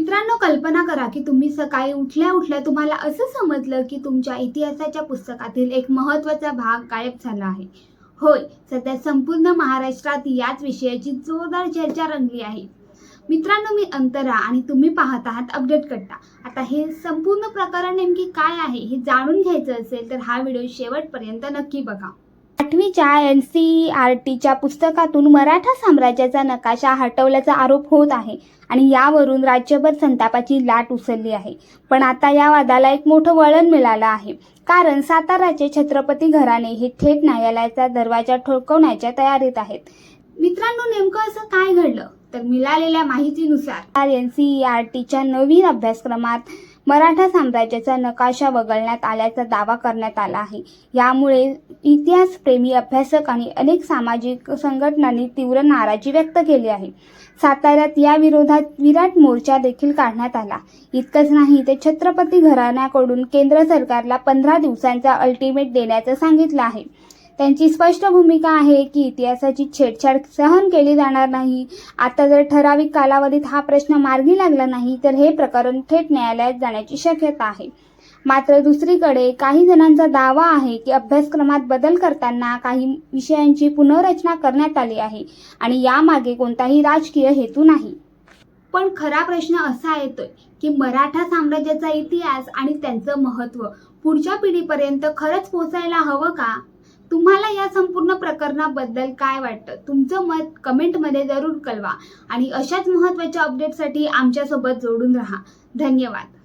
मित्रांनो, कल्पना करा की तुम्ही सकाळी उठल्या उठल्या तुम्हाला असं समजलं की तुमच्या इतिहासाच्या पुस्तकातील एक महत्त्वाचा भाग गायब झाला आहे. होय, सध्या संपूर्ण महाराष्ट्रात याच विषयाची जोरदार चर्चा रंगली आहे. मित्रांनो, मी अंतरा आणि तुम्ही पाहत आहात अपडेट कट्टा. आता हे संपूर्ण प्रकरण नेमकी काय आहे हे जाणून घ्यायचं असेल तर हा व्हिडिओ शेवटपर्यंत नक्की बघा. 8वीच्या NCERTच्या पुस्तकातून मराठा साम्राज्याचा नकाशा हटवल्याचा आरोप होत आहे आणि यावरून राज्यभर संतापाची लाट उसळली आहे. पण आता या वादाला एक मोठं वळण मिळालं आहे, कारण साताराचे छत्रपती घराणे हे थेट न्यायालयाचा दरवाजा ठोठावण्याच्या तयारीत आहेत. मित्रांनो, नेमकं असं काय घडलं? तर मिळालेल्या माहितीनुसार NCERTच्या नवीन अभ्यासक्रमात मराठा साम्राज्याचा नकाशा वगळण्यात आल्याचा दावा करण्यात आला आहे. यामुळे इतिहासप्रेमी अभ्यासक आणि अनेक सामाजिक संघटनांनी तीव्र नाराजी व्यक्त केली आहे. साताऱ्यात या विरोधात विराट मोर्चा देखील काढण्यात आला. इतकंच नाही, ते छत्रपती घराण्याकडून केंद्र सरकारला 15 दिवसांचा अल्टिमेट देण्याचं सांगितलं आहे. त्यांची स्पष्ट भूमिका आहे की इतिहासाची छेडछाड सहन केली जाणार नाही. आता जर ठराविक कालावधीत हा प्रश्न मार्गी लागला नाही तर हे प्रकरण थेट न्यायालयात जाण्याची शक्यता आहे. मात्र दुसरीकडे काही जणांचा दावा आहे की अभ्यासक्रमात बदल करताना काही विषयांची पुनर्रचना करण्यात आली आहे आणि यामागे कोणताही राजकीय हेतू नाही. पण खरा प्रश्न असा येतोय की मराठा साम्राज्याचा इतिहास आणि त्यांचं महत्त्व पुढच्या पिढीपर्यंत खरंच पोहोचायला हवं का? तुम्हाला या संपूर्ण प्रकरणाबद्दल काय वाटतं? तुमचं मत कमेंटमध्ये जरूर कळवा आणि अशाच महत्त्वाच्या अपडेटसाठी आमच्यासोबत जोडून राहा. धन्यवाद.